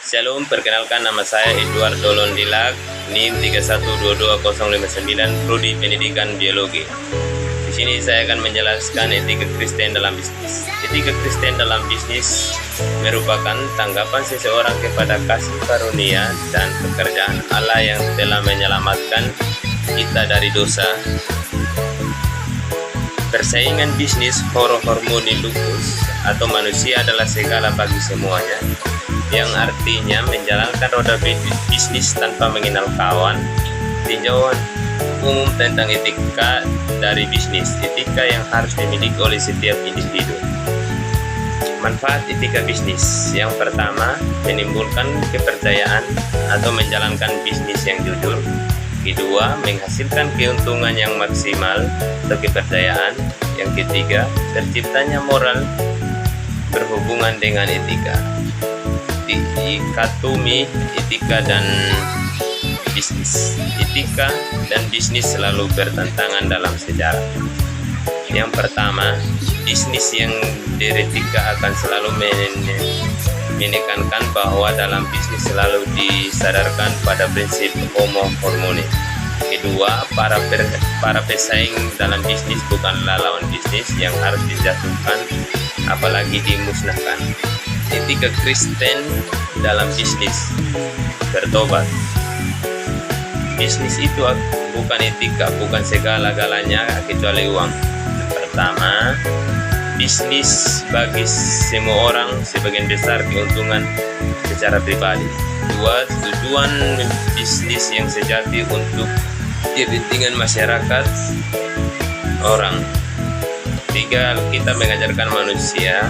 Shalom, perkenalkan nama saya Eduardo Londilag, NIM 31220059, Prodi Pendidikan Biologi. Di sini saya akan menjelaskan etika Kristen dalam bisnis. Etika Kristen dalam bisnis merupakan tanggapan seseorang kepada kasih karunia dan pekerjaan Allah yang telah menyelamatkan kita dari dosa. Persaingan bisnis harmoni lupus atau manusia adalah segala bagi semuanya, yang artinya menjalankan roda bisnis tanpa mengenal kawan. Tinjauan umum tentang etika dari bisnis, etika yang harus dimiliki oleh setiap individu. Manfaat etika bisnis: yang pertama, menimbulkan kepercayaan atau menjalankan bisnis yang jujur. Kedua, menghasilkan keuntungan yang maksimal atau kepercayaan. Yang ketiga, terciptanya moral berhubungan dengan etika. Dikotomi etika dan bisnis. Etika dan bisnis selalu bertentangan dalam sejarah. Yang pertama, bisnis yang beretika akan selalu menekankan bahwa dalam bisnis selalu disadarkan pada prinsip homo harmoni. Kedua, para pesaing dalam bisnis bukanlah lawan bisnis yang harus dijatuhkan apalagi dimusnahkan. Etika Kristen dalam bisnis: bertobat. Bisnis itu bukan etika, bukan segala-galanya kecuali uang. Pertama, bisnis bagi semua orang, sebagian besar keuntungan secara pribadi. Dua, tujuan bisnis yang sejati untuk kepentingan masyarakat orang. Tiga, kita mengajarkan manusia.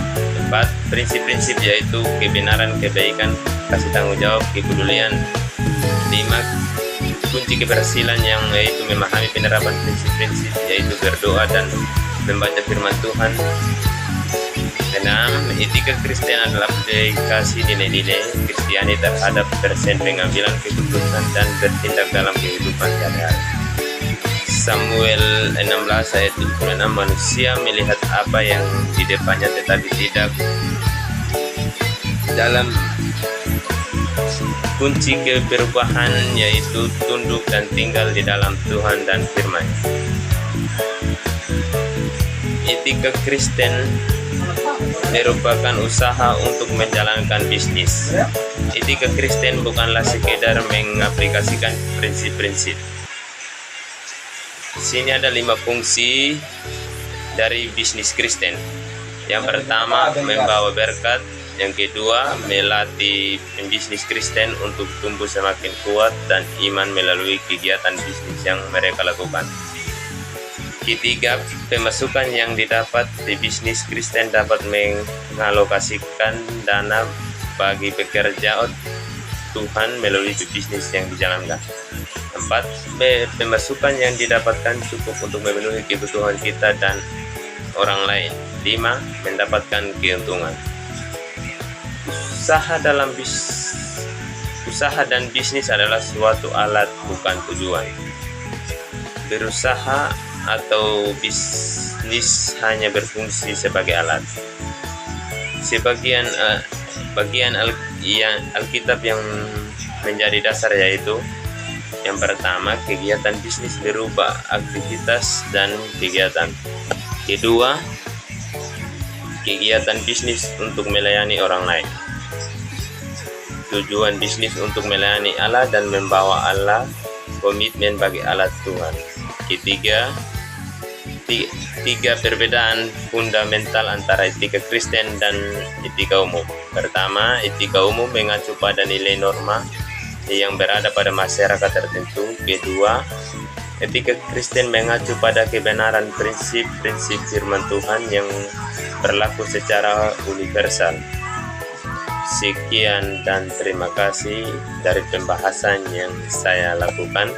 Empat, prinsip-prinsip yaitu kebenaran, kebaikan, kasih tanggung jawab, kepedulian. Lima, kunci keberhasilan yang yaitu memahami penerapan prinsip-prinsip yaitu berdoa dan membaca firman Tuhan. 6. Etika Kristen adalah aplikasi nilai-nilai Kristiani terhadap persen pengambilan keputusan dan bertindak dalam kehidupan sehari-hari. Samuel 16 ayat 76, manusia melihat apa yang di depannya tetapi tidak dalam. Kunci keberubah yaitu tunduk dan tinggal di dalam Tuhan dan firman-Nya. Etika Kristen merupakan usaha untuk menjalankan bisnis. Etika Kristen bukanlah sekedar mengaplikasikan prinsip-prinsip. Di sini ada 5 fungsi dari bisnis Kristen. Yang pertama, membawa berkat. Yang kedua, melatih pembisnis Kristen untuk tumbuh semakin kuat dan iman melalui kegiatan bisnis yang mereka lakukan. Ketiga, pemasukan yang didapat di bisnis Kristen dapat mengalokasikan dana bagi pekerja Tuhan melalui bisnis yang dijalankan. 4. Pemasukan yang didapatkan cukup untuk memenuhi kebutuhan kita dan orang lain. 5. Mendapatkan keuntungan. Usaha dan bisnis adalah suatu alat, bukan tujuan. Berusaha atau bisnis hanya berfungsi sebagai alat. Bagian Alkitab yang menjadi dasar yaitu: yang pertama, kegiatan bisnis berupa aktivitas dan kegiatan. Kedua, kegiatan bisnis untuk melayani orang lain. Tujuan bisnis untuk melayani Allah dan membawa Allah, komitmen bagi alat Tuhan. Ketiga, tiga perbedaan fundamental antara etika Kristen dan etika umum. Pertama, etika umum mengacu pada nilai norma yang berada pada masyarakat tertentu. Kedua, etika Kristen mengacu pada kebenaran prinsip-prinsip firman Tuhan yang berlaku secara universal. Sekian dan terima kasih dari pembahasan yang saya lakukan.